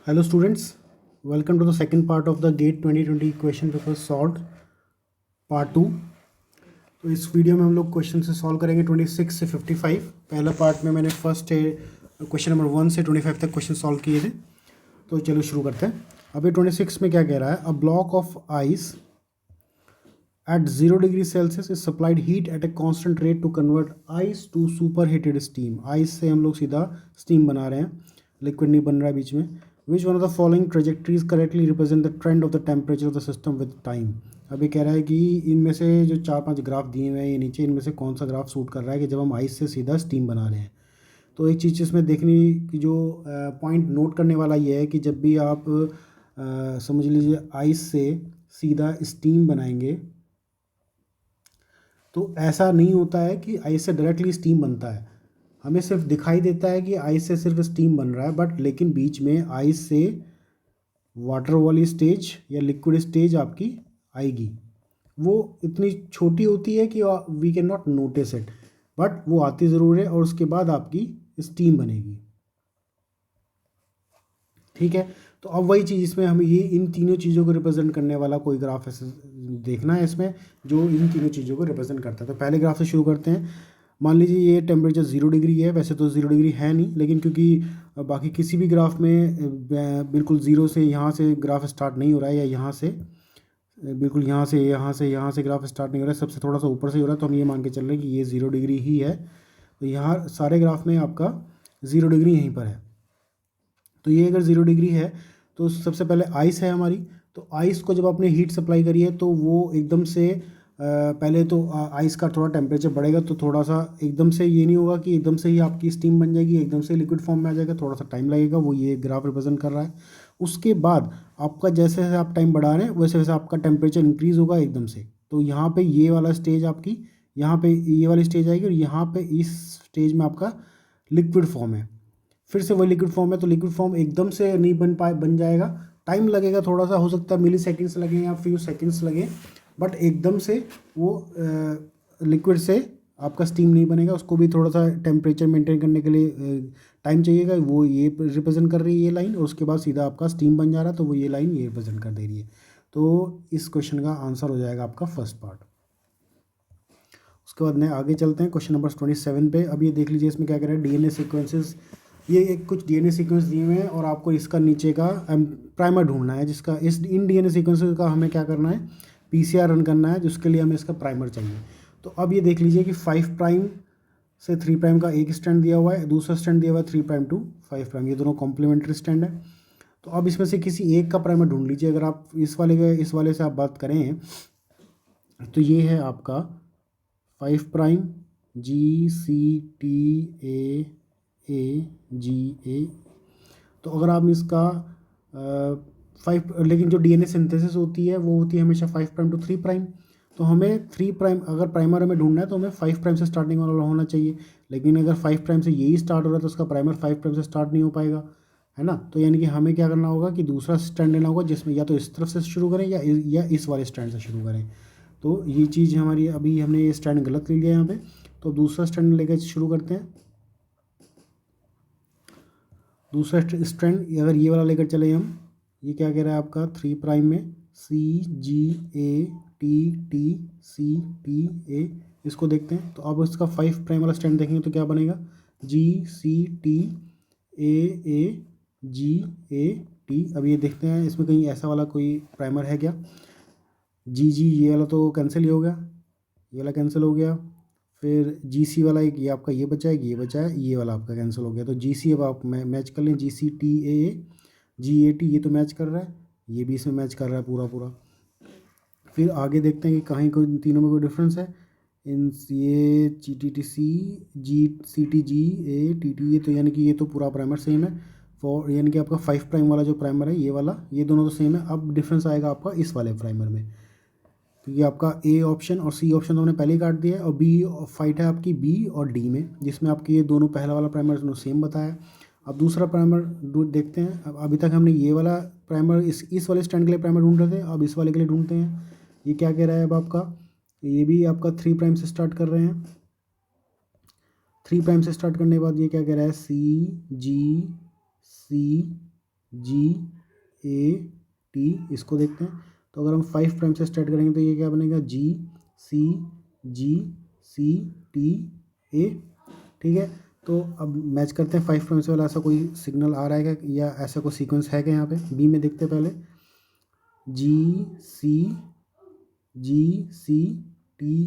Hello students, welcome to the second part of the GATE 2020 question paper solved part 2। तो इस video में हम लोग क्वेश्चन से सॉल्व करेंगे 26 से 55। पहला पार्ट में मैंने फर्स्ट क्वेश्चन नंबर 1 से 25 तक क्वेश्चन सॉल्व किए थे। तो चलो शुरू करते हैं। अभी 26 में क्या कह रहा है, a block of ice at 0 degree Celsius is supplied heat at a constant rate to convert ice to superheated steam। Ice से हम लोग सीधा स्टीम बना रहे हैं, लिक्विड नहीं बन रहा है बीच में। Which one of the following trajectories correctly represent the trend of the temperature of the system with time. अभी कह रहा है कि इनमें से जो 4-5 ग्राफ दिए हुए हैं ये नीचे, इनमें से कौन सा ग्राफ सूट कर रहा है कि जब हम आइस से सीधा स्टीम बना रहे हैं। तो एक चीज़ इसमें देखने की जो पॉइंट नोट करने वाला ये है कि जब भी आप समझ लीजिए आइस से सीधा स्टीम बनाएंगे तो ऐसा नहीं होता है कि आइस से डायरेक्टली स्टीम बनता है। हमें सिर्फ दिखाई देता है कि आइस से सिर्फ स्टीम बन रहा है, बट लेकिन बीच में आइस से वाटर वाली स्टेज या लिक्विड स्टेज आपकी आएगी। वो इतनी छोटी होती है कि we can not notice it, but वो आती ज़रूर है और उसके बाद आपकी स्टीम बनेगी। ठीक है, तो अब वही चीज़ इसमें हमें ये इन तीनों चीज़ों को रिप्रेजेंट करने वाला कोई ग्राफ ऐसे देखना है इसमें जो इन तीनों चीज़ों को रिप्रेजेंट करता है। तो पहले ग्राफ से शुरू करते हैं। मान लीजिए ये टेम्परेचर 0 डिग्री है, वैसे तो 0 डिग्री है नहीं, लेकिन क्योंकि बाकी किसी भी ग्राफ में बिल्कुल ज़ीरो से यहाँ से ग्राफ स्टार्ट नहीं हो रहा है, या यहाँ से बिल्कुल यहाँ से ग्राफ स्टार्ट नहीं हो रहा है, सबसे थोड़ा सा ऊपर से हो रहा है, तो हम ये मान के चल रहे हैं कि ये 0 डिग्री ही है। तो यहाँ सारे ग्राफ में आपका 0 डिग्री यहीं पर है। तो ये अगर 0 डिग्री है तो सबसे पहले आइस है हमारी। तो आइस को जब आपने हीट सप्लाई करी है तो वो एकदम से पहले तो आइस का थोड़ा टेम्परेचर बढ़ेगा, तो थोड़ा सा एकदम से ये नहीं होगा कि एकदम से ही आपकी स्टीम बन जाएगी, एकदम से लिक्विड फॉर्म में आ जाएगा, थोड़ा सा टाइम लगेगा। वो ये ग्राफ रिप्रेजेंट कर रहा है। उसके बाद आपका जैसे जैसे आप टाइम बढ़ा रहे हैं वैसे वैसे आपका टेम्परेचर इंक्रीज़ होगा एकदम से। तो यहाँ पे ये वाला स्टेज आपकी, यहाँ पे ये वाली स्टेज आएगी और यहाँ पे इस स्टेज में आपका लिक्विड फॉर्म है। फिर से वही लिक्विड फॉर्म है, तो लिक्विड फॉर्म एकदम से नहीं बन जाएगा, टाइम लगेगा, थोड़ा सा हो सकता है मिली सेकेंड्स लगे या फ्यू सेकेंड्स लगे, बट एकदम से वो लिक्विड से आपका स्टीम नहीं बनेगा। उसको भी थोड़ा सा टेम्परेचर मेंटेन करने के लिए टाइम चाहिएगा। वो ये रिप्रेजेंट कर रही है ये लाइन, और उसके बाद सीधा आपका स्टीम बन जा रहा है, तो वो ये लाइन ये रिप्रेजेंट कर दे रही है। तो इस क्वेश्चन का आंसर हो जाएगा आपका फर्स्ट पार्ट। उसके बाद में आगे चलते हैं क्वेश्चन नंबर 27 पे। अब ये देख लीजिए इसमें क्या कह रहा है, डीएनए सीक्वेंसेस। ये एक कुछ डीएनए सीक्वेंस दिए हुए हैं और आपको इसका नीचे का प्राइमर ढूंढना है, जिसका इन डीएनए सीक्वेंसेस का हमें क्या करना है, पीसीआर रन करना है, जिसके लिए हमें इसका प्राइमर चाहिए। तो अब ये देख लीजिए कि 5 प्राइम से 3 प्राइम का एक स्टैंड दिया हुआ है, दूसरा स्टैंड दिया हुआ है 3 प्राइम टू 5 प्राइम, ये दोनों कॉम्प्लीमेंट्री स्टैंड है। तो अब इसमें से किसी एक का प्राइमर ढूंढ लीजिए। अगर आप इस वाले से आप बात करें तो ये है आपका 5 प्राइम GCTA तो अगर आप इसका 5, लेकिन जो डीएनए सिंथेसिस होती है वो होती है हमेशा 5 प्राइम टू 3 प्राइम। तो हमें 3 प्राइम अगर प्राइमर हमें ढूंढना है तो हमें 5 प्राइम से स्टार्टिंग वाला होना चाहिए, लेकिन अगर 5 प्राइम से यही स्टार्ट हो रहा है तो उसका प्राइमर 5 प्राइम से स्टार्ट नहीं हो पाएगा, है ना। तो यानी कि हमें क्या करना होगा कि दूसरा स्टैंड लेना होगा जिसमें या तो इस तरफ से शुरू करें या इस वाले स्टैंड से शुरू करें। तो ये चीज़ हमारी, अभी हमने ये स्टैंड गलत ले लिया यहाँ पे, तो दूसरा स्टैंड लेकर शुरू करते हैं। दूसरा स्टैंड अगर ये वाला लेकर चले हम, ये क्या कह रहा है आपका 3 प्राइम में CGATTCTA, इसको देखते हैं। तो अब इसका 5 प्राइम वाला स्टैंड देखेंगे तो क्या बनेगा, GCTAAGAT। अब ये देखते हैं इसमें कहीं ऐसा वाला कोई प्राइमर है क्या। ये वाला तो कैंसिल ही हो गया, ये वाला कैंसिल हो गया। फिर GC वाला एक ये आपका ये बचा है, ये बचा है, ये वाला आपका कैंसिल हो गया। तो GC अब आप मैच कर लें, GCTAAGAT ये तो मैच कर रहा है, ये भी इसमें मैच कर रहा है पूरा पूरा। फिर आगे देखते हैं कि कहीं कोई तीनों में कोई डिफरेंस है। इन ये GTTCGATTA, तो यानी कि ये तो पूरा प्राइमर सेम है। फॉर यानी कि आपका 5 प्राइम वाला जो प्राइमर है ये वाला, ये दोनों तो सेम है। अब डिफरेंस आएगा आपका इस वाले प्राइमर में, क्योंकि आपका ए ऑप्शन और सी ऑप्शन तो हमने पहले ही काट दिया है, और बी फाइट है आपकी बी और डी में, जिसमें आपके ये दोनों पहला वाला प्राइमर दोनों सेम बताया। अब दूसरा प्राइमर देखते हैं। अब अभी तक हमने ये वाला प्राइमर इस वाले स्टैंड के लिए प्राइमर ढूंढ रहे थे, अब इस वाले के लिए ढूंढते हैं। ये क्या कह रहा है अब आपका, ये भी आपका 3 प्राइम से स्टार्ट कर रहे हैं। 3 प्राइम से स्टार्ट करने के बाद ये क्या कह रहा है, CGCD जी ए टी, इसको देखते हैं। तो अगर हम 5 प्राइम से स्टार्ट करेंगे तो ये क्या बनेगा, जी सी टी ए। ठीक है, तो अब मैच करते हैं 5 प्राइम से वाला, ऐसा कोई सिग्नल आ रहा है क्या, या ऐसा कोई सीक्वेंस है क्या यहाँ पे। बी में देखते हैं पहले, जी सी टी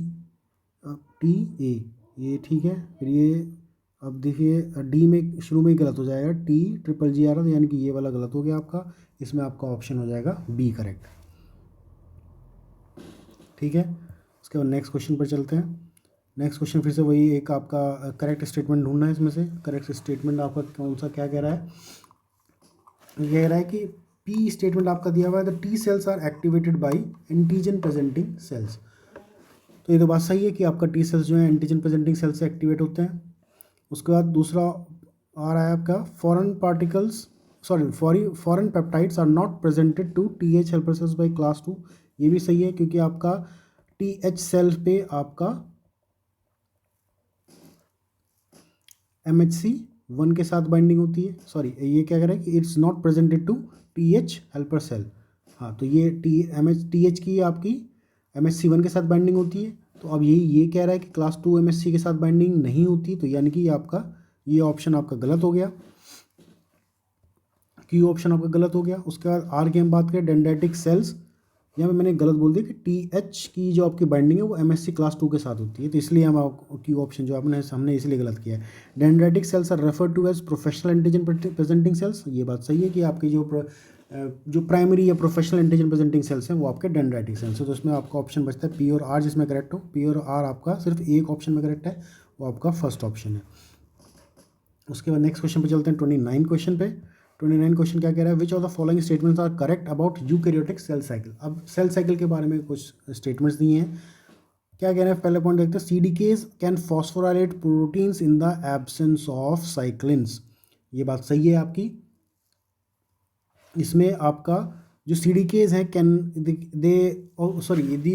टी ए, ये ठीक है। फिर ये अब देखिए डी में शुरू में ही गलत हो जाएगा, टी ट्रिपल जी आ रहा था, यानी कि ये वाला गलत हो गया आपका। इसमें आपका ऑप्शन हो जाएगा बी करेक्ट। ठीक है, उसके बाद नेक्स्ट क्वेश्चन पर चलते हैं। नेक्स्ट क्वेश्चन फिर से वही एक आपका करेक्ट स्टेटमेंट ढूंढना है इसमें से। करेक्ट स्टेटमेंट आपका कौन सा क्या कह रहा है, ये कह रहा है कि पी स्टेटमेंट आपका दिया हुआ है, the T cells are activated by antigen presenting cells. तो ये तो बात सही है कि आपका टी सेल्स जो है एंटीजन प्रेजेंटिंग सेल से एक्टिवेट होते हैं। उसके बाद दूसरा आ रहा है आपका foreign peptides are not presented to T H helper cells by class 2। ये भी सही है, क्योंकि आपका टी एच सेल पे आपका MHC1 के साथ बाइंडिंग होती है। सॉरी, ये क्या कह रहा है कि it's not presented to T H helper cell. हाँ, तो ये टी एच की आपकी MHC1 के साथ बाइंडिंग होती है। तो अब ये कह रहा है कि क्लास 2 MHC के साथ बाइंडिंग नहीं होती, तो यानी कि आपका ये ऑप्शन आपका गलत हो गया, क्यू ऑप्शन आपका गलत हो गया। उसके बाद आर की हम बात करें, डेंड्राइटिक सेल्स, यहाँ पे मैंने गलत बोल दिया कि टी एच की जो आपकी बाइंडिंग है वो MHC क्लास 2 के साथ होती है, तो इसलिए हम क्यू ऑप्शन जो हमने इसलिए गलत किया है। Dendritic cells are refer to as professional antigen presenting cells. ये बात सही है कि आपकी जो प्राइमरी या प्रोफेशनल एंटीजन प्रेजेंटिंग सेल्स हैं वो आपके डेंड्राइटिक सेल्स है। तो इसमें आपका ऑप्शन बचता है पी और आर, जिसमें करेक्ट हो। पी और आर आपका सिर्फ एक ऑप्शन में करेक्ट है, वो आपका फर्स्ट ऑप्शन है। उसके बाद नेक्स्ट क्वेश्चन पे चलते हैं, 29 क्वेश्चन पे। 29 क्वेश्चन क्या कह रहा है, which of the following statements are correct about eukaryotic cell cycle. अब सेल साइकिल के बारे में कुछ स्टेटमेंट्स दिए हैं। क्या कह रहे हैं, पहले पॉइंट देखते हैं, CDKs can phosphorylate proteins in the absence of cyclins. ये बात सही है आपकी। इसमें आपका जो CDKs हैं can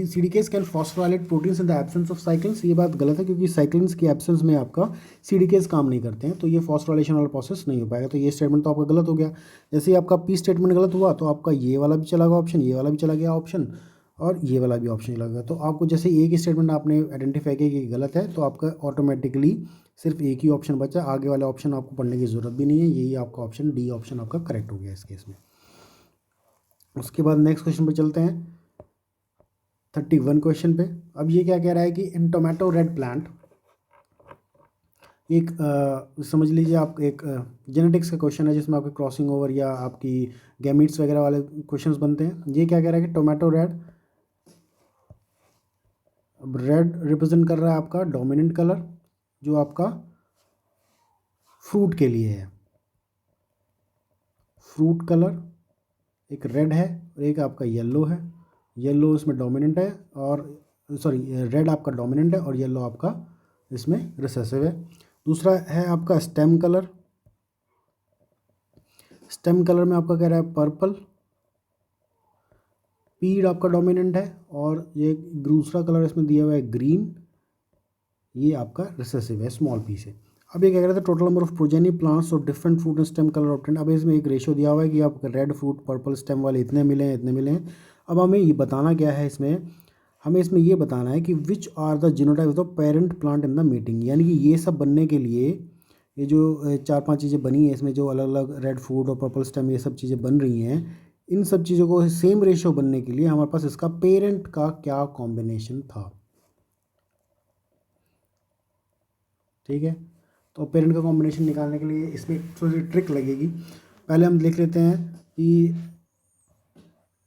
CDKs can phosphorylate proteins in the absence of cyclins. ये बात गलत है, क्योंकि साइक्लिन्स के एब्सेंस में आपका CDKs काम नहीं करते हैं, तो ये फॉस्फोराइलेशन वाला प्रोसेस नहीं हो पाएगा। तो ये स्टेटमेंट तो आपका गलत हो गया। जैसे ही आपका पी स्टेटमेंट गलत हुआ तो आपका ये वाला भी चला गया ऑप्शन, ये वाला भी चला गया ऑप्शन, और ये वाला भी ऑप्शन चला गया। तो आपको जैसे एक स्टेटमेंट आपने आइडेंटिफाई किया कि गलत है, तो आपका ऑटोमेटिकली सिर्फ एक ही ऑप्शन बचा, आगे वाला ऑप्शन आपको पढ़ने की ज़रूरत भी नहीं है। यही आपका ऑप्शन डी ऑप्शन आपका करेक्ट हो गया इस केस में। उसके बाद नेक्स्ट क्वेश्चन पे चलते हैं, 31 क्वेश्चन पे। अब ये क्या कह रहा है कि इन टोमेटो रेड प्लांट, एक समझ लीजिए आप एक जेनेटिक्स का क्वेश्चन है, जिसमें आपकी क्रॉसिंग ओवर या आपकी गैमीट्स वगैरह वाले क्वेश्चंस बनते हैं। ये क्या कह रहा है कि टोमेटो रेड, अब रेड रिप्रेजेंट कर रहा है आपका डोमिनेंट कलर, जो आपका फ्रूट के लिए है। फ्रूट कलर एक रेड है और एक आपका येलो है। येलो इसमें डोमिनेंट है, और रेड आपका डोमिनेंट है और येलो आपका इसमें रिसेसिव है। दूसरा है आपका स्टेम कलर। स्टेम कलर में आपका कह रहा है पर्पल। पीड आपका डोमिनेंट है, और ये दूसरा कलर इसमें दिया हुआ है ग्रीन, ये आपका रिसेसिव है, स्मॉल पी से। अब ये क्या कह रहे थे, total number of progeny plants of different fruit and stem colour obtained. अब इसमें एक रेशियो दिया हुआ है कि आपको रेड फ्रूट पर्पल स्टेम वाले इतने मिले हैं, इतने मिले हैं। अब हमें ये बताना क्या है, हमें इसमें ये बताना है कि which are the genotype of the parent plant in the meeting. यानी कि ये सब बनने के लिए, ये जो 4-5 चीज़ें बनी हैं इसमें, जो अलग अलग रेड फ्रूट और पर्पल स्टेम ये सब चीज़ें बन रही हैं, इन सब चीज़ों को सेम रेशियो बनने के लिए हमारे पास इसका पेरेंट का क्या कॉम्बिनेशन था। ठीक है, तो पेरेंट का कॉम्बिनेशन निकालने के लिए इसमें थोड़ी सी ट्रिक लगेगी। पहले हम देख लेते हैं कि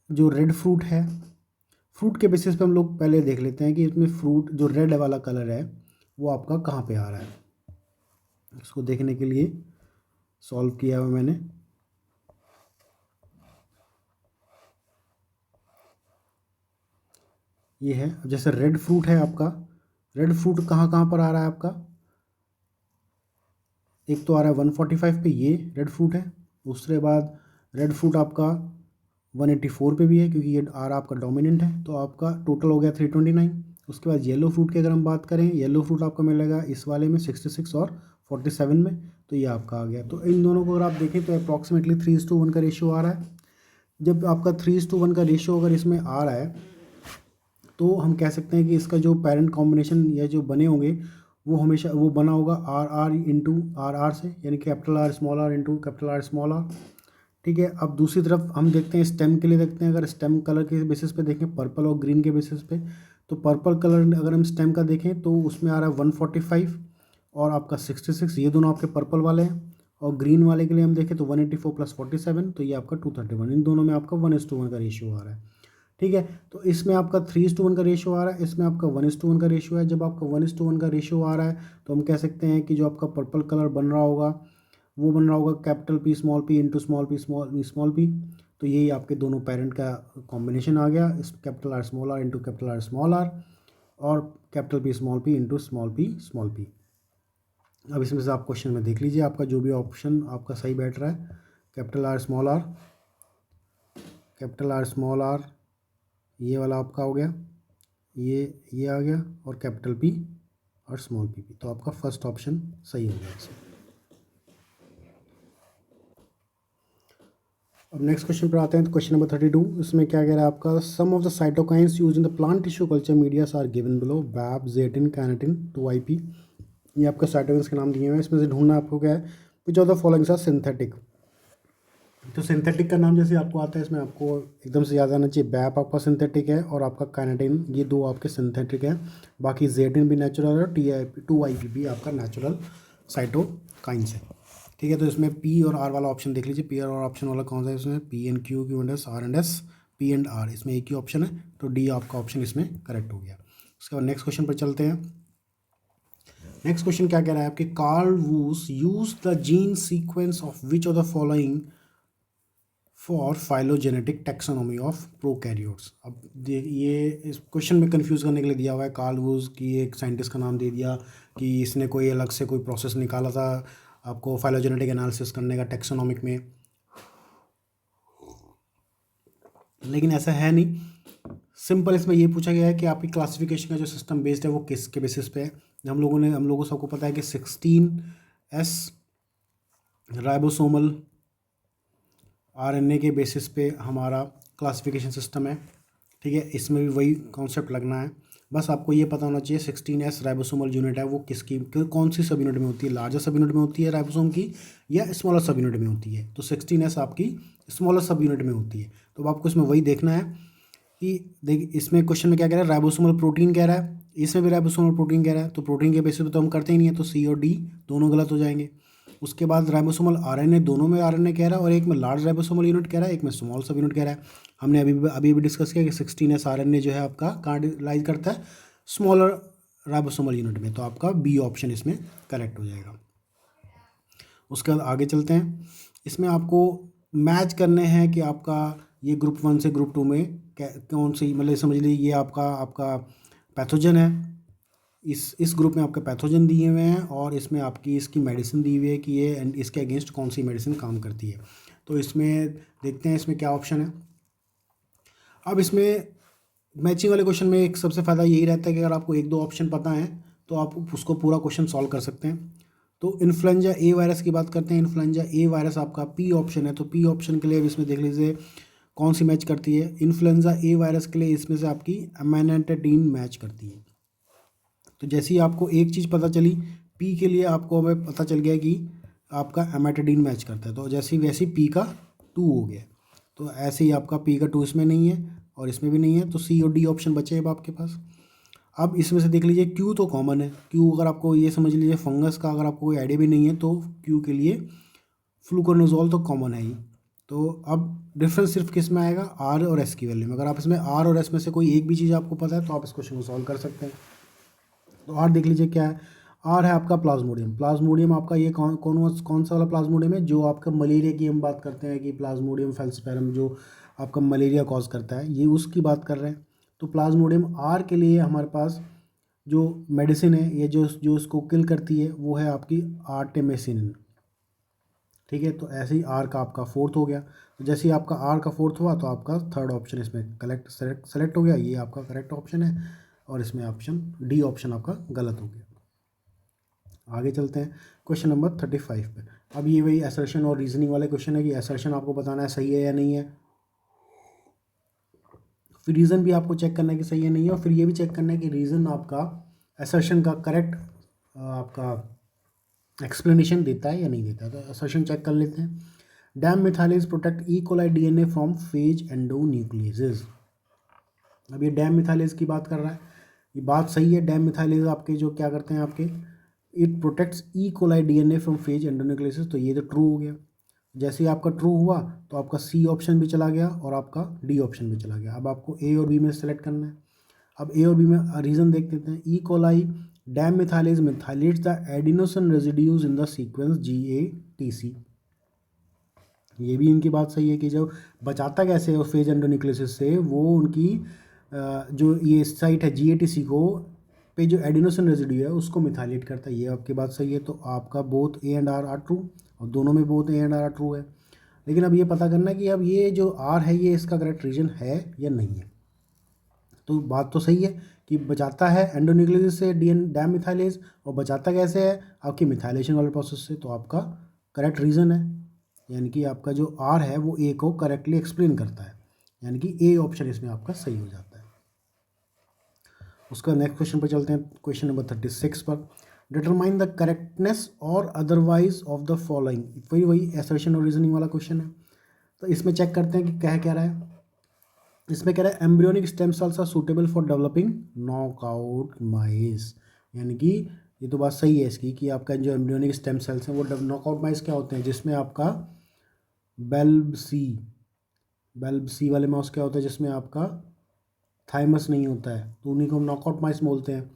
जो रेड फ्रूट है, फ्रूट के बेसिस पे हम लोग पहले देख लेते हैं कि इसमें फ्रूट जो रेड वाला कलर है वो आपका कहाँ पे आ रहा है। इसको देखने के लिए सॉल्व किया हुआ मैंने। ये है, जैसे रेड फ्रूट है आपका, रेड फ्रूट कहाँ कहाँ पर आ रहा है आपका, एक तो आ रहा है 145 पे, ये रेड फ्रूट है। दूसरे बाद रेड फ्रूट आपका 184 पे भी है, क्योंकि ये आर आपका डोमिनेंट है, तो आपका टोटल हो गया 329। उसके बाद येलो फ्रूट की अगर हम बात करें, येलो फ्रूट आपको मिलेगा इस वाले में 66 और 47 में, तो ये आपका आ गया। तो इन दोनों को अगर आप देखें तो अप्रॉक्सीमेटली 3:1 का रेशियो आ रहा है। जब आपका 3:1 का रेशियो अगर इसमें आ रहा है तो हम कह सकते हैं कि इसका जो पेरेंट कॉम्बिनेशन या जो बने होंगे वो हमेशा वो बना होगा R R into R R से, यानी capital R small R into capital R small R. ठीक है, अब दूसरी तरफ हम देखते हैं स्टेम के लिए देखते हैं। अगर स्टेम कलर के बेसिस पे देखें पर्पल और ग्रीन के बेसिस पे, तो पर्पल कलर अगर हम स्टेम का देखें तो उसमें आ रहा है 145 और आपका 66, ये दोनों आपके पर्पल वाले हैं। और ग्रीन वाले के लिए हम देखें तो 184 + 47, तो ये आपका 231। इन दोनों में आपका 1:1 का रेशियो आ रहा है। ठीक है, तो इसमें आपका 3:1 का रेशियो आ रहा है, इसमें आपका 1:1 का रेशियो है। जब आपका 1:1 का रेशियो आ रहा है तो हम कह सकते हैं कि जो आपका पर्पल कलर बन रहा होगा वो बन रहा होगा capital P small p into small p small p। तो यही आपके दोनों पेरेंट का कॉम्बिनेशन आ गया, इस capital R small r into capital R small r और capital P small p into small p small p। अब इसमें से आप क्वेश्चन में देख लीजिए आपका जो भी ऑप्शन आपका सही बैठ रहा है। Capital R small r, capital R small r, ये वाला आपका हो गया, ये आ गया, और कैपिटल P और स्मॉल p। तो आपका फर्स्ट ऑप्शन सही हो गया इसमें। अब नेक्स्ट क्वेश्चन पर आते हैं। तो क्वेश्चन नंबर 32, इसमें क्या कह रहा है आपका, some of the cytokines use in the plant tissue culture medias are given below, BAP, zeatin, kinetin, 2IP। ये आपका साइटोकाइंस के नाम दिए हुए हैं। इसमें से ढूंढना आपको क्या है, which of the followings are synthetic. तो सिंथेटिक का नाम जैसे आपको आता है इसमें आपको एकदम से याद आना चाहिए, बैप आपका सिंथेटिक है और आपका कैनेटिन, ये दो आपके सिंथेटिक हैं। बाकी जेटिन भी नेचुरल है और TIP 2IP भी आपका नेचुरल साइटोकाइंस है। ठीक है, तो इसमें P और R वाला ऑप्शन देख लीजिए। P और R ऑप्शन वाला कौन सा है इसमें, P and Q, Q and S, R and S, P and R, इसमें एक ही ऑप्शन है। तो D आपका ऑप्शन इसमें करेक्ट हो गया। उसके बाद नेक्स्ट क्वेश्चन पर चलते हैं। नेक्स्ट क्वेश्चन क्या कह रहा है आपके, Carl Woese use the gene sequence of which of the following for phylogenetic taxonomy of prokaryotes. अब ये इस क्वेश्चन में कंफ्यूज करने के लिए दिया हुआ है। कार्ल वूस की एक साइंटिस्ट का नाम दे दिया कि इसने कोई अलग से कोई प्रोसेस निकाला था आपको फाइलोजेनेटिक एनालिसिस करने का टैक्सोनॉमिक में, लेकिन ऐसा है नहीं। सिंपल इसमें ये पूछा गया है कि आपकी क्लासिफिकेशन का जो सिस्टम बेस्ड है वो किसके बेसिस पे है। हम लोगों सबको पता है कि 16S राइबोसोमल RNA के बेसिस पे हमारा क्लासिफिकेशन सिस्टम है। ठीक है, इसमें भी वही कॉन्सेप्ट लगना है। बस आपको ये पता होना चाहिए 16S राइबोसोमल यूनिट है वो किसकी कौन सी सब यूनिट में होती है, लार्जर सब यूनिट में होती है राइबोसोम की या स्मॉलर सब यूनिट में होती है। तो 16S आपकी स्मॉलर सब यूनिट में होती है। तो अब आपको इसमें वही देखना है कि देख इसमें क्वेश्चन में क्या कह रहा है, राइबोसोमल प्रोटीन कह रहा है, इसमें भी राइबोसोमल प्रोटीन कह रहा है। तो प्रोटीन के बेसिस पे तो हम करते ही नहीं है, तो C और D दोनों गलत हो जाएंगे। उसके बाद राइबोसोमल RNA, दोनों में RNA कह रहा है और एक में लार्ज राइबोसोमल यूनिट कह रहा है, एक में स्मॉल सब यूनिट कह रहा है। हमने अभी भी डिस्कस किया कि 16S RNA जो है आपका कार्डिलाइज करता है स्मॉलर राइबोसोमल यूनिट में। तो आपका B ऑप्शन इसमें करेक्ट हो जाएगा। उसके बाद आगे चलते हैं। इसमें आपको मैच करने हैं कि आपका ये ग्रुप 1 से ग्रुप 2 में कौन सी, मतलब समझ लीजिए ये आपका पैथोजन है, इस ग्रुप में आपके पैथोजन दिए हुए हैं और इसमें आपकी इसकी मेडिसिन दी हुई है कि ये इसके अगेंस्ट कौन सी मेडिसिन काम करती है। तो इसमें देखते हैं इसमें क्या ऑप्शन है। अब इसमें मैचिंग वाले क्वेश्चन में एक सबसे फ़ायदा यही रहता है कि अगर आपको 1-2 ऑप्शन पता है तो आप उसको पूरा क्वेश्चन सॉल्व कर सकते हैं। तो इन्फ्लुएंजा A वायरस की बात करते हैं। इन्फ्लुएंजा A वायरस आपका P ऑप्शन है। तो P ऑप्शन के लिए अब इसमें देख लीजिए कौन सी मैच करती है। इन्फ्लुएंजा A वायरस के लिए इसमें से आपकी अमेनाटाइडिन मैच करती है। तो जैसे ही आपको एक चीज़ पता चली, P के लिए आपको हमें पता चल गया कि आपका अमेटाडीन मैच करता है, तो जैसे वैसे P का 2 हो गया। तो ऐसे ही आपका P का 2 इसमें नहीं है और इसमें भी नहीं है, तो C और D ऑप्शन बचे अब आपके पास। अब इसमें से देख लीजिए Q तो कॉमन है। Q अगर आपको ये समझ लीजिए फंगस का अगर आपको कोई आइडिया भी नहीं है तो Q के लिए फ्लूकोनाजोल तो कॉमन है ही। तो अब डिफरेंस सिर्फ किस में आएगा, R और S की वैल्यू में। अगर आप इसमें R और S में से कोई एक भी चीज़ आपको पता है तो आप इस क्वेश्चन को सॉल्व कर सकते हैं। तो R देख लीजिए क्या है, R है आपका प्लाज्मोडियम। प्लाज्मोडियम आपका ये कौन सा वाला प्लाज्मोडियम है, जो आपका मलेरिया की हम बात करते हैं कि प्लाज्मोडियम फैल्सिपारम जो आपका मलेरिया कॉज करता है, ये उसकी बात कर रहे हैं। तो प्लाज्मोडियम R के लिए हमारे पास जो मेडिसिन है, ये जो इसको किल करती है वो है आपकी आर्टेमिसिन। ठीक है, तो ऐसे ही R का आपका 4th हो गया। तो जैसे ही आपका R का 4th हुआ तो आपका 3rd ऑप्शन इसमें सेलेक्ट हो गया, ये आपका करेक्ट ऑप्शन है। और इसमें ऑप्शन D ऑप्शन आपका गलत हो गया। आगे चलते हैं क्वेश्चन नंबर 35 पे। अब ये वही असर्शन और रीजनिंग वाले क्वेश्चन है कि असर्शन आपको बताना है सही है या नहीं है, फिर रीज़न भी आपको चेक करना है कि सही है नहीं है, और फिर ये भी चेक करना है कि रीज़न आपका असर्शन का करेक्ट आपका एक्सप्लेनेशन देता है या नहीं देता है। तो असर्शन चेक कर लेते हैं। Dam methylase protect E coli DNA from phage endonucleases. अब ये डैम मिथाइलेज की बात कर रहा है, ये बात सही है। डैम मिथाइलेज आपके जो क्या करते हैं आपके, it protects E coli DNA from phage endonucleases, तो ये तो ट्रू हो गया। जैसे ही आपका ट्रू हुआ तो आपका सी ऑप्शन भी चला गया और आपका डी ऑप्शन भी चला गया। अब आपको ए और बी में सेलेक्ट करना है। अब ए और बी में रीज़न देख लेते हैं। E coli dam methylase methylates the adenosine residues in the sequence GATC। ये भी इनकी बात सही है कि जो बचाता कैसे है उस फेज एंडोन्यूक्लियसिस से, वो उनकी जो ये साइट है GATC को पे जो एडिनोसिन रेजिड्यू है उसको मिथाइलेट करता है। ये आपकी बात सही है। तो आपका both A and R are true, और दोनों में both A and R are true है। लेकिन अब ये पता करना है कि अब ये जो आर है ये इसका करेक्ट रीजन है या नहीं है। तो बात तो सही है कि बचाता है एंडोन्यूक्लियस से डैम मिथाइलेज, और बचाता कैसे है आपकी मिथाइलेशन वाले प्रोसेस से। तो आपका करेक्ट रीज़न है, यानी कि आपका जो आर है वो ए को करेक्टली एक्सप्लेन करता है, यानी कि ए ऑप्शन इसमें आपका सही हो जाता है। उसका नेक्स्ट क्वेश्चन पर चलते हैं, क्वेश्चन नंबर 36 पर। डिटरमाइन द करेक्टनेस और अदरवाइज ऑफ द फॉलोइंग। वही असर्शन और रीजनिंग वाला क्वेश्चन है। तो इसमें चेक करते हैं कि क्या रहा है। इसमें कह रहा है embryonic stem cells are suitable for developing knockout mice, यानी कि ये तो बात सही है इसकी कि आपका जो एम्ब्रियोनिक स्टेम सेल्स हैं वो नॉकआउट माइस क्या होते हैं, जिसमें आपका बेल्ब सी वाले माउस क्या होता है जिसमें आपका थाइमस नहीं होता है, तो उन्हीं को हम नॉकआउट माइस बोलते हैं।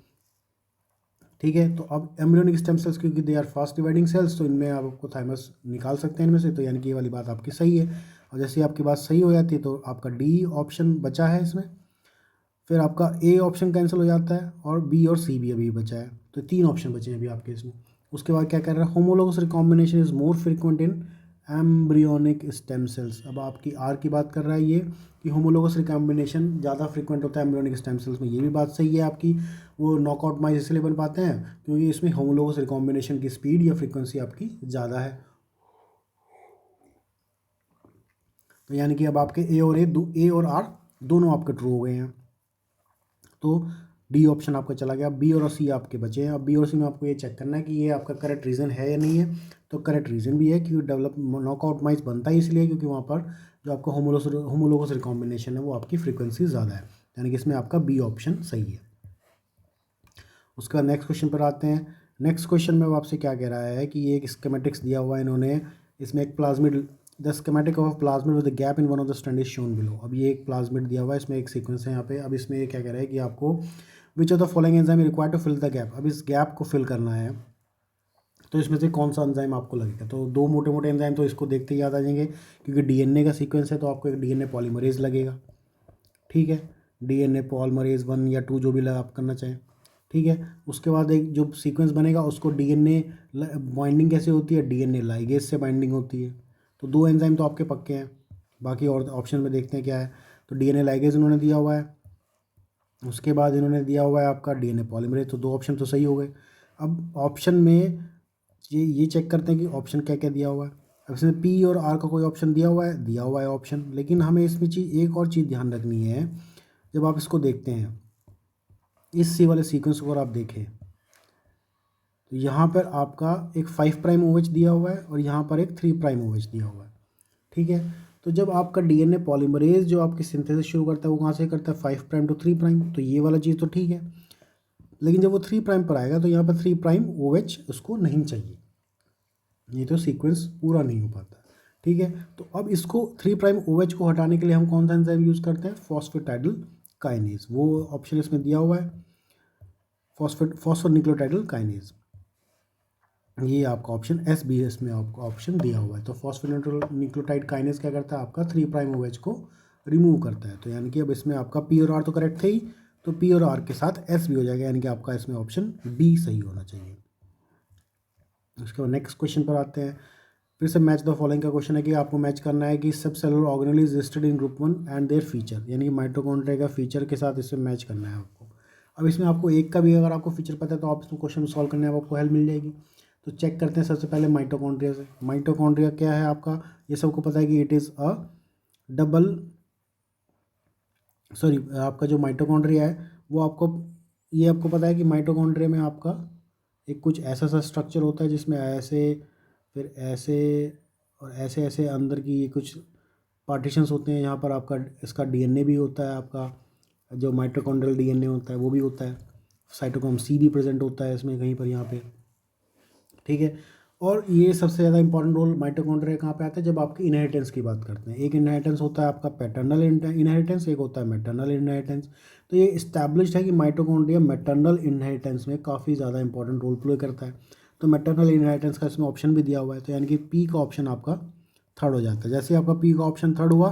ठीक है, तो अब एम्ब्रियोनिक स्टेम सेल्स क्योंकि they are fast dividing cells, तो इनमें आप आपको थाइमस निकाल सकते हैं इनमें से, तो यानी कि ये वाली बात आपकी सही है। और जैसे आपकी बात सही हो जाती है तो आपका डी ऑप्शन बचा है इसमें, फिर आपका ए ऑप्शन कैंसिल हो जाता है और बी और सी भी अभी बचा है, तो 3 ऑप्शन बचे हैं अभी आपके इसमें। उसके बाद क्या कर रहा है, homologous recombination is more frequent in embryonic stem sales. अब आपकी आर की बात कर रहा है ये कि होमोलोगस रिकॉम्बिनेशन ज़्यादा फ्रिक्वेंट होता है एम्ब्रियोनिक स्टेम सेल्स में। ये भी बात सही है आपकी। वो नॉकआउट माइस इसलिए बन पाते हैं क्योंकि इसमें होमोलोगस रिकॉम्बिनेशन की स्पीड या फ्रीक्वेंसी आपकी ज़्यादा है। तो यानी कि अब आपके ए और आर दोनों आपके ट्रू हो गए हैं। तो डी ऑप्शन आपका चला गया। बी और सी आपके बचे हैं। अब बी और सी में आपको ये चेक करना है कि ये आपका करेक्ट रीज़न है या नहीं है। तो करेक्ट रीज़न भी है क्योंकि डेवलप नॉकआउट माइस बनता ही इसलिए क्योंकि वहाँ पर जो आपका होमोलोगस रिकॉम्बिनेशन है वो आपकी फ्रीक्वेंसी ज़्यादा है, यानी कि इसमें आपका बी ऑप्शन सही है। उसके बाद नेक्स्ट क्वेश्चन पर आते हैं। नेक्स्ट क्वेश्चन में वो आपसे क्या कह रहा है कि ये एक स्कीमेटिक्स दिया हुआ है इन्होंने, इसमें एक plasmid the schematic of plasmid with the gap in one of the strand is shown below. अब ये एक प्लाज्मिड दिया हुआ है, इसमें एक सीक्वेंस है यहाँ पे। अब इसमें ये क्या कह रहा है कि आपको which of the following enzyme required to fill the gap. अब इस गैप को फिल करना है तो इसमें से कौन सा एंजाइम आपको लगेगा। तो 2 मोटे मोटे एंजाइम तो इसको देखते ही याद आ जाएंगे क्योंकि डीएनए का सीक्वेंस है, तो आपको एक डीएनए पॉलीमरेज लगेगा। ठीक है, डीएनए पॉलीमरेज 1 या 2 जो भी आप करना चाहें। ठीक है, उसके बाद एक जो सीक्वेंस बनेगा उसको डीएनए बाइंडिंग कैसे होती है, डीएनए लाइगेज से बाइंडिंग होती है। तो 2 एंजाइम तो आपके पक्के हैं। बाकी और ऑप्शन में देखते हैं क्या है। तो डीएनए लाइगेज इन्होंने दिया हुआ है, उसके बाद इन्होंने दिया हुआ है आपका डीएनए पॉलीमरेज, तो 2 ऑप्शन तो सही हो गए। अब ऑप्शन में ये चेक करते हैं कि ऑप्शन क्या क्या दिया हुआ है। अब इसमें पी और आर का कोई ऑप्शन दिया हुआ है ऑप्शन, लेकिन हमें इसमें एक और चीज़ ध्यान रखनी है। जब आप इसको देखते हैं इस सी वाले सीक्वेंस को अगर आप देखें तो यहाँ पर आपका एक 5' OH दिया हुआ है और यहाँ पर एक 3' OH दिया हुआ है। ठीक है, तो जब आपका डीएनए पॉलीमरेज जो आपकी सिंथेसिस शुरू करता है वो कहाँ से करता है, 5' to 3', तो ये वाला चीज़ तो ठीक है। लेकिन जब वो 3' पर आएगा तो यहाँ पर 3' OH उसको नहीं चाहिए, ये तो सीक्वेंस पूरा नहीं हो पाता। ठीक है, तो अब इसको 3' OH को हटाने के लिए हम कौन सा एंजाइम यूज़ करते हैं, फॉस्फेटाइडल काइनेज। वो ऑप्शन इसमें दिया हुआ है, फॉस्फोन्यूक्लियोटाइडल काइनेज। ये आपका ऑप्शन एस बी एस में आपको ऑप्शन दिया हुआ है। तो फॉस्फोन्यूक्लियोटाइड काइनेज क्या करता है, आपका 3' OH को रिमूव करता है। तो यानी कि अब इसमें आपका पी और आर तो करेक्ट थे ही, तो पी और आर के साथ एस भी हो जाएगा, यानी कि आपका इसमें ऑप्शन बी सही होना चाहिए। उसके बाद नेक्स्ट क्वेश्चन पर आते हैं। फिर से मैच द फॉलोइंग का क्वेश्चन है कि आपको मैच करना है कि सब cellular organelle is listed in group 1 and their feature, यानी कि माइटोकॉन्ड्रिया का फीचर के साथ इसे मैच करना है आपको। अब इसमें आपको एक का भी अगर आपको फीचर पता है तो आप इसमें क्वेश्चन सॉल्व करने में आपको हेल्प मिल जाएगी। तो चेक करते हैं सबसे पहले माइटोकॉन्ड्रिया से। माइटोकॉन्ड्रिया क्या है आपका, ये सबको पता है कि it is a double sorry आपका जो माइटोकॉन्ड्रिया है वो आपको, ये आपको पता है कि माइटोकॉन्ड्रिया में आपका एक कुछ ऐसा सा स्ट्रक्चर होता है जिसमें ऐसे फिर ऐसे और ऐसे ऐसे अंदर की ये कुछ पार्टीशंस होते हैं। यहाँ पर आपका इसका डीएनए भी होता है, आपका जो माइटोकॉन्ड्रियल डीएनए होता है वो भी होता है। साइटोक्रोम सी भी प्रेजेंट होता है इसमें कहीं पर यहाँ पे, ठीक है। और ये सबसे ज़्यादा इंपॉर्टेंट रोल माइटोकॉन्ड्रिया कहाँ पे आता है, जब आपकी इनहेरिटेंस की बात करते हैं। एक इनहेरिटेंस होता है आपका पैटर्नल इनहेरिटेंस, एक होता है मैटरनल इनहेरिटेंस। तो ये इस्टेब्लिश्ड है कि माइटोकॉन्ड्रिया मैटरनल इनहेरिटेंस में काफ़ी ज़्यादा इंपॉर्टेंट रोल प्ले करता है। तो मैटरनल इनहेरिटेंस का इसमें ऑप्शन भी दिया हुआ है, तो यानी कि पी का ऑप्शन आपका थर्ड हो जाता है। जैसे आपका पी का ऑप्शन थर्ड हुआ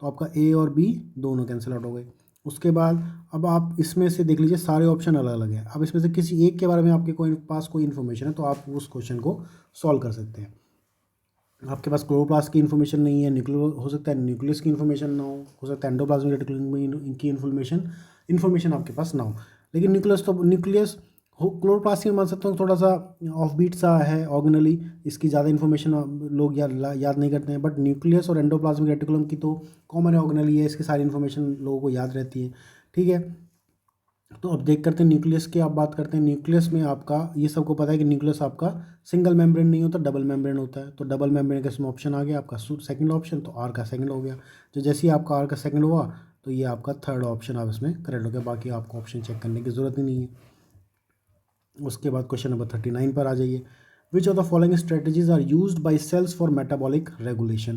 तो आपका ए और बी दोनों कैंसिल आउट हो गए। उसके बाद अब आप इसमें से देख लीजिए सारे ऑप्शन अलग अलग हैं। अब इसमें से किसी एक के बारे में आपके पास कोई इन्फॉर्मेशन है तो आप उस क्वेश्चन को सॉल्व कर सकते हैं। आपके पास क्लोरोप्लास्ट की इन्फॉर्मेशन नहीं है, न्यूक्लियो हो सकता है न्यूक्लियस की इन्फॉर्मेशन ना हो सकता है एंडोप्लाज्मिक रेटिकुलम की इन्फॉर्मेशन आपके पास ना हो। लेकिन न्यूक्लियस हो क्लोरोप्लास्ट में मान सकता हूँ थोड़ा सा ऑफ बीट सा है ऑर्गेनली, इसकी ज़्यादा इन्फॉर्मेशन लोग याद नहीं करते हैं। बट न्यूक्लियस और एंडोप्लाज्मिक रेटिकुलम की तो कॉमन है, ऑर्गेनली है, इसकी सारी इन्फॉर्मेशन लोगों को याद रहती है, ठीक है। तो अब देख करते हैं न्यूक्लियस की आप बात करते हैं। न्यूक्लियस में आपका ये सबको पता है कि न्यूक्लियस आपका सिंगल मेम्ब्रेन नहीं होता, डबल मेम्ब्रेन होता है। तो डबल मेम्ब्रेन का इसमें ऑप्शन आ गया आपका सेकंड ऑप्शन, तो आर का सेकंड हो गया। तो जैसे ही आपका आर का सेकंड हुआ तो ये आपका थर्ड ऑप्शन आप इसमें करेक्ट हो गया, बाकी आपको ऑप्शन चेक करने की ज़रूरत ही नहीं है। उसके बाद क्वेश्चन नंबर 39 पर आ जाइए। Which of the following strategies are used by cells for metabolic regulation.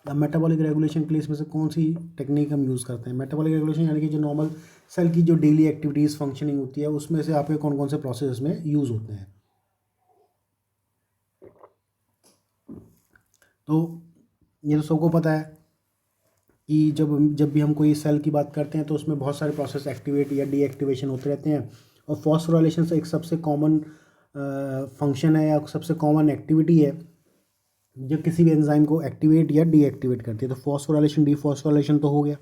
अब मेटाबॉलिक रेगुलेशन के लिए इसमें से कौन सी टेक्निक हम यूज़ करते हैं। मेटाबॉलिक रेगुलेशन यानी कि जो नॉर्मल सेल की जो डेली एक्टिविटीज़ फंक्शनिंग होती है उसमें से आपके कौन कौन से प्रोसेस में यूज़ होते हैं। तो ये तो सबको पता है कि जब भी हम कोई सेल की बात करते हैं तो उसमें बहुत सारे प्रोसेस एक्टिवेट या डीएक्टिवेशन होते रहते हैं। और फॉस्फोराइलेशन से एक सबसे कॉमन फंक्शन है या सबसे कॉमन एक्टिविटी है जो किसी भी एंजाइम को एक्टिवेट या डीएक्टिवेट करती है। तो फॉस्फोराइलेशन डीफॉस्फोराइलेशन तो हो गया।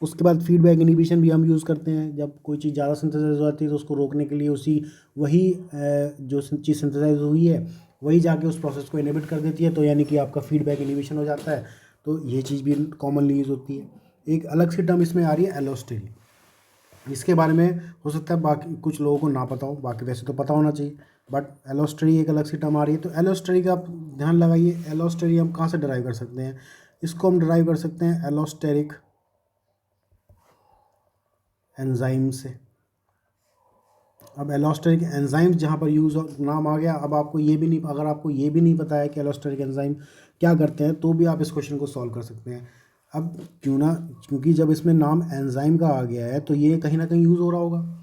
उसके बाद फीडबैक इनहिबिशन भी हम यूज़ करते हैं, जब कोई चीज़ ज़्यादा सिंथेसाइज हो जाती है तो उसको रोकने के लिए वही जो चीज़ सिंथेसाइज हुई है वही जाके उस प्रोसेस को इनहिबिट कर देती है, तो यानी कि आपका फीडबैक इनहिबिशन हो जाता है। तो ये चीज़ भी कॉमनली यूज़ होती है। एक अलग सी टर्म इसमें आ रही है एलोस्टेरी। इसके बारे में हो सकता है बाकी कुछ लोगों को ना पता हो, बाकी वैसे तो पता होना चाहिए, बट एलोस्टेरी एक अलग सी टर्म आ रही है। तो एलोस्टेरी का आप ध्यान लगाइए। एलोस्टेरी हम कहाँ से डराइव कर सकते हैं, इसको हम डराइव कर सकते हैं एलोस्टेरिक एंजाइम से। अब एलोस्टेरिक एंजाइम जहाँ पर यूज़ नाम आ गया, अब आपको ये भी नहीं, अगर आपको ये भी नहीं पता है कि एलोस्टेरिक एंजाइम क्या करते हैं तो भी आप इस क्वेश्चन को सॉल्व कर सकते हैं। अब क्योंकि जब इसमें नाम एंजाइम का आ गया है तो ये कहीं ना कहीं यूज़ हो रहा होगा।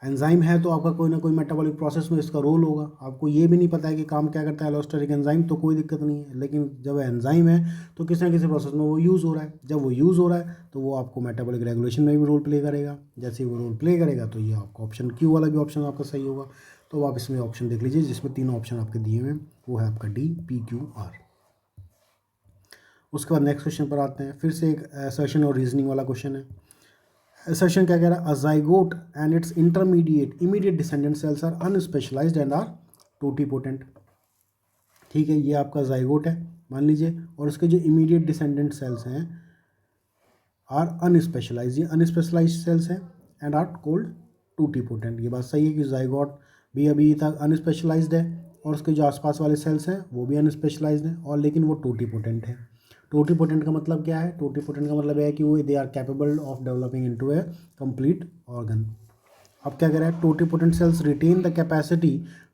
एंजाइम है तो आपका कोई ना कोई मेटाबॉलिक प्रोसेस में इसका रोल होगा। आपको ये भी नहीं पता है कि काम क्या करता है एलोस्टेरिक एंजाइम तो कोई दिक्कत नहीं है, लेकिन जब एंजाइम है तो किसी ना किसी प्रोसेस में वो यूज़ हो रहा है। जब वो यूज़ हो रहा है तो वो आपको मेटाबॉलिक रेगुलेशन में भी रोल प्ले करेगा। जैसे ही वो रोल प्ले करेगा तो ये आपका ऑप्शन क्यू वाला भी ऑप्शन आपका सही होगा। तो आप इसमें ऑप्शन देख लीजिए जिसमें तीनों ऑप्शन आपके दिए हुए हैं, वो है आपका डी पी क्यू आर। उसके बाद नेक्स्ट क्वेश्चन पर आते हैं। फिर से एक असर्शन और रीजनिंग वाला क्वेश्चन है। असर्शन क्या कह रहा है, a zygote and its intermediate immediate descendant cells are unspecialised and are totipotent. ठीक है, ये आपका ज़ाइगोट है मान लीजिए, और उसके जो इमीडिएट डिसेंडेंट सेल्स हैं आर अनस्पेशलाइज, ये अनस्पेशलाइज्ड सेल्स हैं एंड आर कोल्ड टोटीपोटेंट। ये बात सही है कि ज़ाइगोट भी अभी तक अनस्पेशलाइज्ड है और उसके जो आसपास वाले सेल्स हैं वो भी अनस्पेशलाइज्ड हैं, और लेकिन वो टोटीपोटेंट है। टोटीपोटेंट का मतलब क्या है, टोटीपोटेंट का मतलब है कि वो they are capable of developing into a complete organ. अब क्या कह रहा है, totipotent cells retain the capacity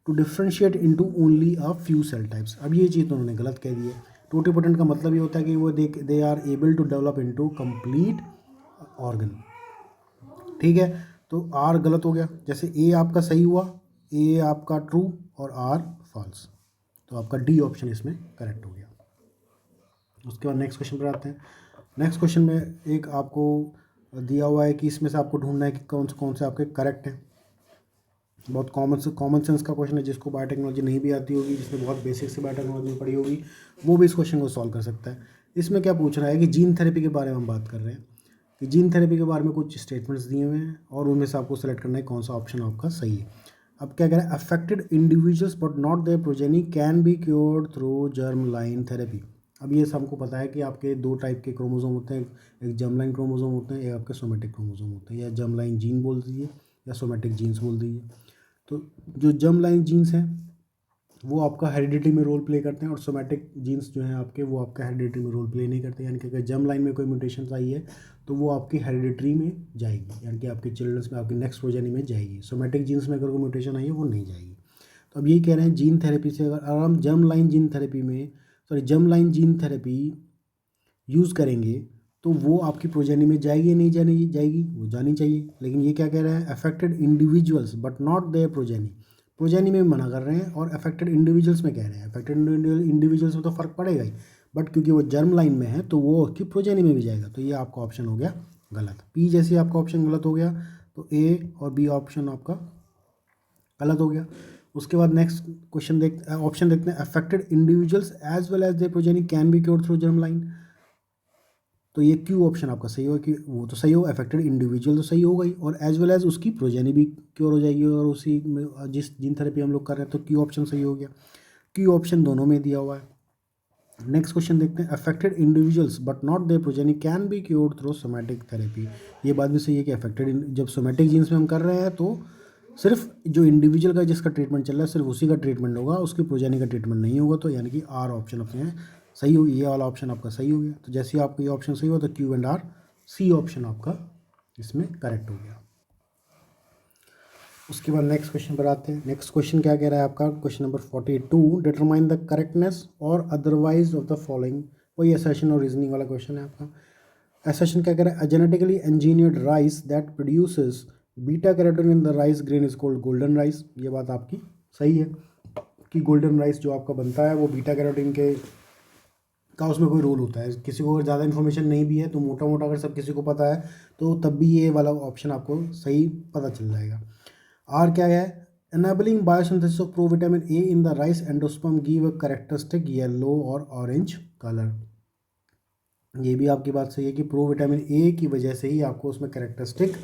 to differentiate into only a few cell types. अब ये चीज़ तो उन्होंने गलत कह दी है। टोटीपोटेंट का मतलब ये होता है कि वो they are able to develop into complete organ. ठीक है, तो आर गलत हो गया, जैसे ए आपका सही हुआ, ए आपका ट्रू और आर फॉल्स, तो आपका डी ऑप्शन इसमें करेक्ट हो गया। उसके बाद नेक्स्ट क्वेश्चन पर आते हैं। नेक्स्ट क्वेश्चन में एक आपको दिया हुआ है कि इसमें से आपको ढूंढना है कि कौन से आपके करेक्ट हैं। बहुत कॉमन सेंस का क्वेश्चन है, जिसको बायोटेक्नोलॉजी नहीं भी आती होगी, जिसने बहुत बेसिक से बायोटेक्नोलॉजी पढ़ी होगी, वो भी इस क्वेश्चन को सॉल्व कर सकता है। इसमें क्या पूछ रहा है कि जीन थेरेपी के बारे में हम बात कर रहे हैं कि जीन थेरेपी के बारे में कुछ स्टेटमेंट्स दिए हुए हैं और उनमें से आपको सेलेक्ट करना है कौन सा ऑप्शन आपका सही है। अब क्या कह रहा है, affected individuals but not their progeny can be cured through germ line therapy. अब ये सबको पता है कि आपके दो टाइप के क्रोमोसोम होते हैं, एक जर्म लाइन क्रोमोसोम होते हैं, एक आपके सोमेटिक क्रोमोसोम होते हैं, या जर्म लाइन जीन बोल दीजिए या सोमेटिक जीन्स बोल दीजिए। तो जो जर्म लाइन जीन्स हैं वो आपका हेरिडिटी में रोल प्ले करते हैं और सोमेटिक जीन्स जो हैं आपके वो आपका हेरिडिटी में रोल प्ले नहीं करते, यानी कि अगर जर्म लाइन में कोई म्यूटेशन आई है तो वो आपकी हेरिडिटरी में जाएगी, यानी कि आपके चिल्ड्रंस में आपकी नेक्स्ट प्रोजेनी में जाएगी। सोमेटिक जीन्स में अगर कोई म्यूटेशन आई है वो नहीं जाएगी। तो अब यही कह रहे हैं जीन थेरेपी से अगर हम जर्म लाइन जीन थेरेपी में germ line gene therapy use करेंगे तो वो आपकी प्रोजेनी में जाएगी या नहीं जानी जाएगी, वो जानी चाहिए। लेकिन ये क्या कह रहा है, affected individuals but not their progeny, progeny में मना कर रहे हैं और अफेक्टेड इंडिविजुअल्स में कह रहे हैं। अफेक्टेड इंडिविजुअल्स में तो फ़र्क पड़ेगा ही, बट क्योंकि वो जर्म लाइन में है तो वो उसकी प्रोजेनी में भी जाएगा। तो ये आपका ऑप्शन हो गया गलत। पी जैसे आपका ऑप्शन गलत हो गया तो ए और बी ऑप्शन आपका गलत हो गया। उसके बाद नेक्स्ट क्वेश्चन ऑप्शन देखते हैं, affected individuals as well as their progeny can be cured through germ line. तो ये क्यू ऑप्शन आपका सही होगा कि वो तो सही होगा, अफेक्टेड इंडिविजुअल तो सही होगा ही, और एज वेल एज उसकी प्रोजेनी भी क्योर हो जाएगी, और उसी में जिस जीन थेरेपी हम लोग कर रहे हैं तो क्यू ऑप्शन सही हो गया। क्यू ऑप्शन दोनों में दिया हुआ है। नेक्स्ट क्वेश्चन देखते हैं, affected individuals but not their progeny can be cured through somatic therapy. ये बात भी सही है कि अफेक्टेड जब सोमेटिक जीन्स में हम कर रहे हैं तो सिर्फ जो इंडिविजुअल का जिसका ट्रीटमेंट चल रहा है सिर्फ उसी का ट्रीटमेंट होगा, उसकी प्रोजेनी का ट्रीटमेंट नहीं होगा। तो यानी कि आर ऑप्शन अपने सही हो, ये वाला ऑप्शन आपका सही हो गया। तो जैसे ही आपका ये ऑप्शन सही हुआ तो Q and R, C option आपका इसमें करेक्ट हो गया। उसके बाद नेक्स्ट क्वेश्चन पर आते हैं। नेक्स्ट क्वेश्चन क्या कह रहा है आपका, question number 42, determine the correctness और अदरवाइज ऑफ द फॉलोइंग। वही असर्शन और रीजनिंग वाला क्वेश्चन है आपका। असर्शन क्या कह रहा है, genetically engineered rice that produces beta carotene in the rice grain is called golden rice. ये बात आपकी सही है कि गोल्डन राइस जो आपका बनता है वो बीटा कैरोटीन के का उसमें कोई रोल होता है। किसी को अगर ज़्यादा इन्फॉर्मेशन नहीं भी है तो मोटा मोटा अगर सब किसी को पता है तो तब भी ये वाला ऑप्शन आपको सही पता चल जाएगा। आर क्या है, enabling biosynthesis of provitamin A in the rice endosperm give a characteristic yellow और ऑरेंज कलर। ये भी आपकी बात सही है कि प्रोविटामिन ए की वजह से ही आपको उसमें कैरेक्टरिस्टिक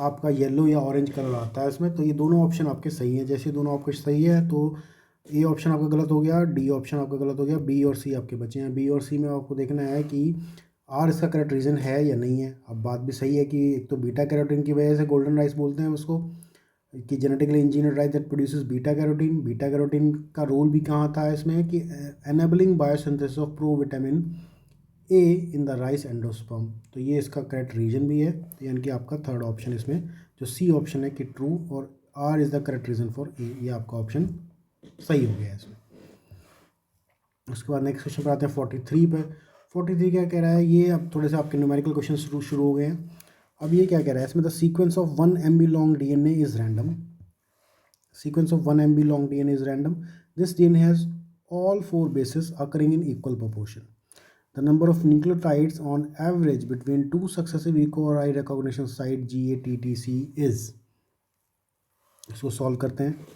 आपका येलो या ऑरेंज कलर आता है इसमें। तो ये दोनों ऑप्शन आपके सही हैं। जैसे दोनों आपके सही है तो ए ऑप्शन आपका गलत हो गया, डी ऑप्शन आपका गलत हो गया, बी और सी आपके बचे हैं। बी और सी में आपको देखना है कि आर इसका करेक्ट रीज़न है या नहीं है। अब बात भी सही है कि एक तो बीटा कैरोटीन की वजह से गोल्डन राइस बोलते हैं उसको, कि genetically engineered rice that produces beta carotene. Beta carotene का रोल भी कहाँ था इसमें कि enabling biosynthesis of provitamin A in the rice endosperm. तो ये इसका करेक्ट रीजन भी है, यानी कि आपका थर्ड ऑप्शन इसमें जो सी ऑप्शन है कि ट्रू और R is the correct reason for A, ये आपका ऑप्शन सही हो गया है इसमें। उसके बाद नेक्स्ट क्वेश्चन पर आते हैं 43 पे। 43 क्या कह रहा है, ये अब थोड़े से आपके न्यूमेरिकल क्वेश्चन शुरू हो गए हैं। अब ये क्या कह रहा है इसमें, the sequence of 1 MB long DNA is random. Sequence of 1 MB long DNA is random. This DNA has all 4 bases occurring in equal proportion. The number of nucleotides on average between two successive eco-RI recognition site GATTC is। इसको solve करते हैं।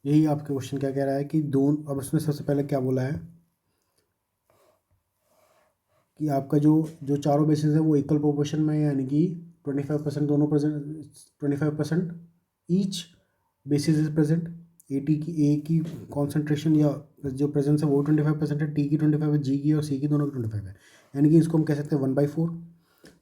यही आपके question क्या कह रहा है कि अब उसमें सबसे पहले क्या बोला है कि आपका जो चारों बेसिस है वो इक्वल प्रोपोर्शन में, यानी कि 25% दोनों present, 25% each basis is present. A की कॉन्सेंट्रेशन या जो प्रेजेंस है वो 25% है, टी की 25 है, जी की और सी की दोनों की 25 है, यानी कि इसको हम कह सकते हैं 1/4।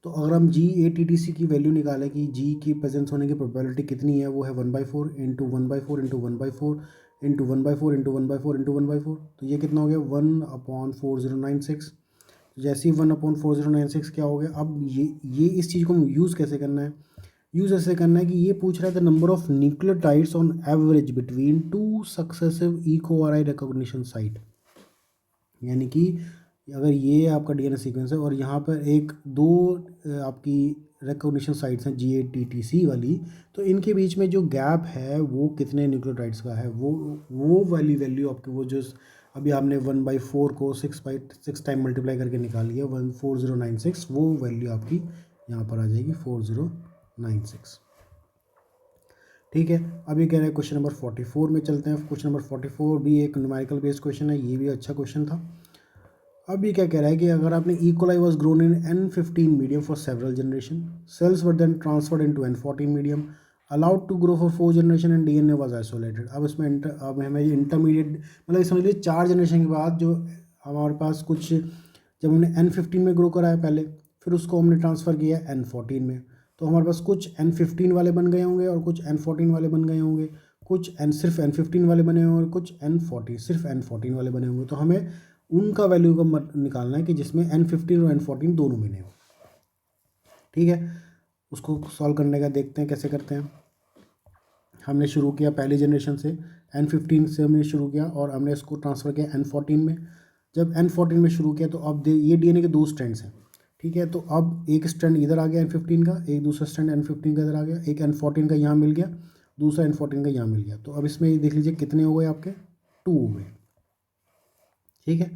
तो अगर हम GATTC की वैल्यू निकालें कि जी की प्रेजेंस होने की प्रोबेबिलिटी कितनी है, वो है 1/4 into 1/4 into 1/4 into 1/4 into 1/4 into 1/4। तो ये कितना हो गया 1/4096। जैसे ही 1/4096 क्या हो गया। अब ये इस चीज़ को यूज़ कैसे करना है, यूज़ ऐसे करना है कि ये पूछ रहा था number of nucleotides on average between two successive EcoRI recognition site. यानी कि अगर ये आपका DNA सीक्वेंस है और यहाँ पर एक दो आपकी रिकॉग्निशन साइट्स हैं GATTC वाली, तो इनके बीच में जो गैप है वो कितने न्यूक्लियोटाइड्स का है, वो वाली वैल्यू आपकी वो जो अभी आपने 1/4 को 6 टाइम मल्टीप्लाई करके निकाली है 14096, वो वैल्यू आपकी यहाँ पर आ जाएगी 4096। ठीक है, अभी कह रहे हैं क्वेश्चन नंबर 44 में चलते हैं। क्वेश्चन नंबर 44 भी एक न्यूमेरिकल बेस्ड क्वेश्चन है, ये भी अच्छा क्वेश्चन था। अभी क्या कह रहा है कि अगर आपने E coli was grown in N15 medium for several generation, cells were then transferred into N14 medium, allowed to grow for 4 generation and DNA was isolated. अब इसमें अब हमें इंटरमीडिएट मतलब समझ लीजिए 4 जनरेशन के बाद जो हमारे पास कुछ, जब हमने N15 में ग्रो कराया पहले, फिर उसको हमने ट्रांसफ़र किया N14 में, तो हमारे पास कुछ N15 वाले बन गए होंगे और कुछ N14 वाले बन गए होंगे, कुछ सिर्फ N15 वाले बने होंगे और कुछ N14 सिर्फ N14 वाले बने होंगे। तो हमें उनका वैल्यू का निकालना है कि जिसमें N15 और N14 दोनों बने हो। ठीक है, उसको सॉल्व करने का देखते हैं कैसे करते हैं। हमने शुरू किया पहली जनरेशन से, N15 से हमने शुरू किया और हमने इसको ट्रांसफ़र किया N14 में। जब N14 में शुरू किया तो अब ये DNA के 2 स्ट्रैंड्स हैं। ठीक है, तो अब एक स्ट्रैंड इधर आ गया N15 का, एक दूसरा स्ट्रैंड N15 का इधर आ गया, एक N14 का यहाँ मिल गया, दूसरा N14 का यहाँ मिल गया। तो अब इसमें देख लीजिए कितने हो गए आपके, 2 हो गए। ठीक है,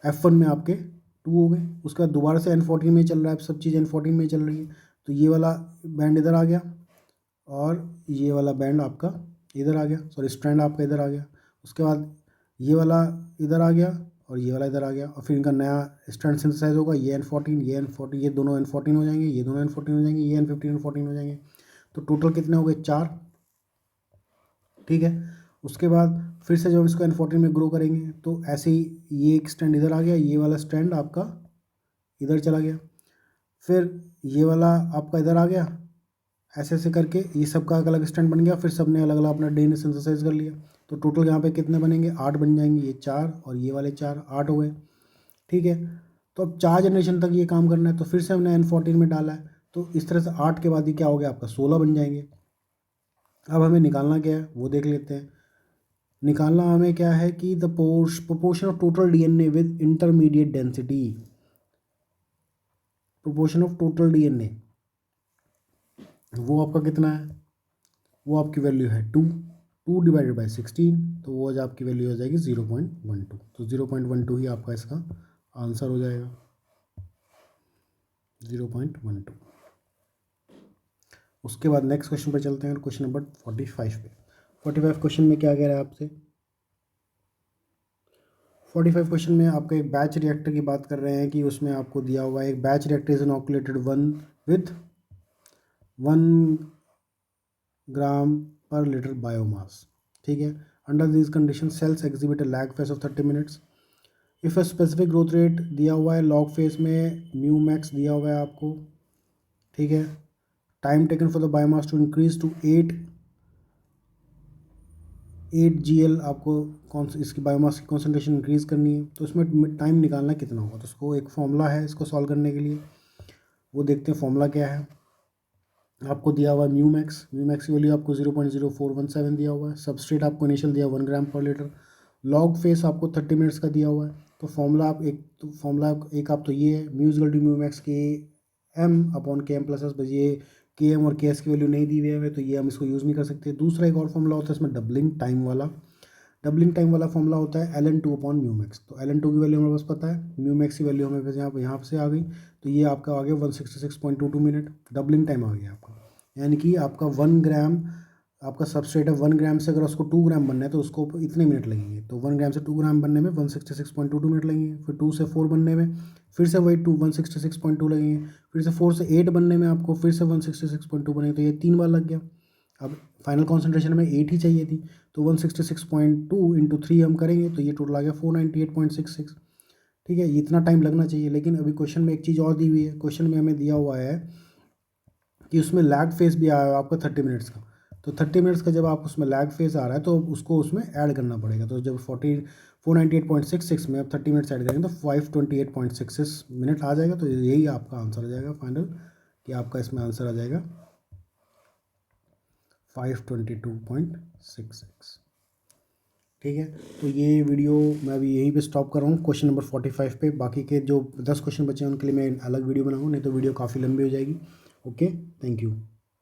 F1 में आपके 2 हो गए। उसके बाद दोबारा से N14 में चल रहा है, अब सब चीज़ N14 में चल रही है, तो ये वाला बैंड इधर आ गया और ये वाला बैंड आपका इधर आ गया, सॉरी स्ट्रैंड आपका इधर आ गया। उसके बाद ये वाला इधर आ गया और ये वाला इधर आ गया, और फिर इनका नया स्ट्रैंड सिंथेसाइज होगा, ये N14 ये N14, ये दोनों N14 हो जाएंगे, ये दोनों N14 हो जाएंगे, ये N15 N14 हो जाएंगे। तो टोटल कितने हो गए, 4। ठीक है, उसके बाद फिर से जब हम इसको N14 में ग्रो करेंगे तो ऐसे ही ये एक स्ट्रैंड इधर आ गया, ये वाला स्ट्रैंड आपका इधर चला गया, फिर ये वाला आपका इधर आ गया, ऐसे ऐसे करके ये सब का अलग स्टैंड बन गया। फिर सब ने अलग अलग अपना DNA सिंथेसाइज कर लिया, तो टोटल यहाँ पे कितने बनेंगे, 8 बन जाएंगे, ये 4 और ये वाले 4, 8 हो गए। ठीक है, तो अब 4 जनरेशन तक ये काम करना है, तो फिर से हमने N14 में डाला है, तो इस तरह से 8 के बाद ये क्या हो गया आपका, 16 बन जाएंगे। अब हमें निकालना क्या है वो देख लेते हैं। निकालना हमें क्या है कि the proportion of total DNA with intermediate density, proportion of total DNA वो आपका कितना है, वो आपकी वैल्यू है 2 डिवाइडेड बाई 16, तो वो आज आपकी वैल्यू हो जाएगी 0.12। तो 0.12 ही आपका इसका आंसर हो जाएगा, 0.12। उसके बाद नेक्स्ट क्वेश्चन पर चलते हैं, क्वेश्चन नंबर 45 पे। 45 क्वेश्चन में क्या कह रहा है आपसे, 45 क्वेश्चन में आपका एक बैच रिएक्टर की बात कर रहे हैं कि उसमें आपको दिया हुआ है एक batch reactor is inoculated with 1 gram per litre biomass. ठीक है, under this condition cells exhibit a lag phase of 30 minutes. If a specific growth rate दिया हुआ है, लॉग फेज में म्यू मैक्स दिया हुआ है आपको। ठीक है, time taken for the biomass to increase to 8 GL, आपको कौन इसकी बायोमास की कॉन्सेंट्रेशन इंक्रीज़ करनी है, तो उसमें टाइम निकालना कितना होगा। तो उसको एक फॉर्मूला है इसको सॉल्व करने के लिए, वो देखते हैं फॉर्मूला क्या है। आपको दिया हुआ है म्यू मैक्स की वैल्यू आपको 0.0417 दिया हुआ है। सबस्ट्रेट आपको इनिशियल दिया 1 gram per litre. Log face आपको 30 मिनट्स का दिया हुआ है। तो फॉर्मूला आप तो ये है mu equal to mu max K M upon K M plus S. बस ये के एम और के एस की वैल्यू नहीं दी हुई है तो ये हम इसको यूज़ नहीं कर सकते। दूसरा एक और फॉर्मूला होता है इसमें डबलिंग टाइम वाला फॉर्मूला होता है ln2 अपॉन म्यू मैक्स। तो ln2 की वैल्यू हमारे पास पता है, म्यू मैक्स की वैल्यू हमें यहाँ से आ गई, तो ये आपका आ गया 166.22 मिनट। डबलिंग टाइम आ गया आपका, यानी कि आपका 1 ग्राम आपका सबस्ट्रेट है, 1 ग्राम से अगर उसको 2 ग्राम बनना है तो उसको इतने मिनट लगेंगे। तो 1 ग्राम से 2 ग्राम बनने में 166.22 मिनट लगेंगे। फिर 2 से 4 बनने में फिर से वही 166.2 लगेंगे। फिर से 4 से 8 बनने में आपको फिर से 166.2 बनेंगे। तो ये 3 बार लग गया। अब फाइनल कॉन्सेंट्रेशन में 8 ही चाहिए थी, तो 166.2 इंटू 3 हम करेंगे तो ये टोटल आ गया 498.66। ठीक है, ये इतना टाइम लगना चाहिए। लेकिन अभी क्वेश्चन में एक चीज़ और दी हुई है, क्वेश्चन में हमें दिया हुआ है कि उसमें लैग फेस भी आया है आपका 30 मिनट्स का। तो 30 मिनट्स का जब आप उसमें लैग फेस आ रहा है तो उसको उसमें ऐड करना पड़ेगा। तो जब 498.66 में अब 30 मिनट्स ऐड करेंगे तो 528.66 मिनट आ जाएगा। तो यही आपका आंसर आ जाएगा फाइनल, कि आपका इसमें आंसर आ जाएगा 522.66। ठीक है, तो ये वीडियो मैं अभी यहीं पे स्टॉप कर रहा हूँ क्वेश्चन नंबर 45 पे। बाकी के जो 10 क्वेश्चन बचे हैं उनके लिए मैं अलग वीडियो बनाऊँगा, नहीं तो वीडियो काफ़ी लंबी हो जाएगी। Okay, thank you.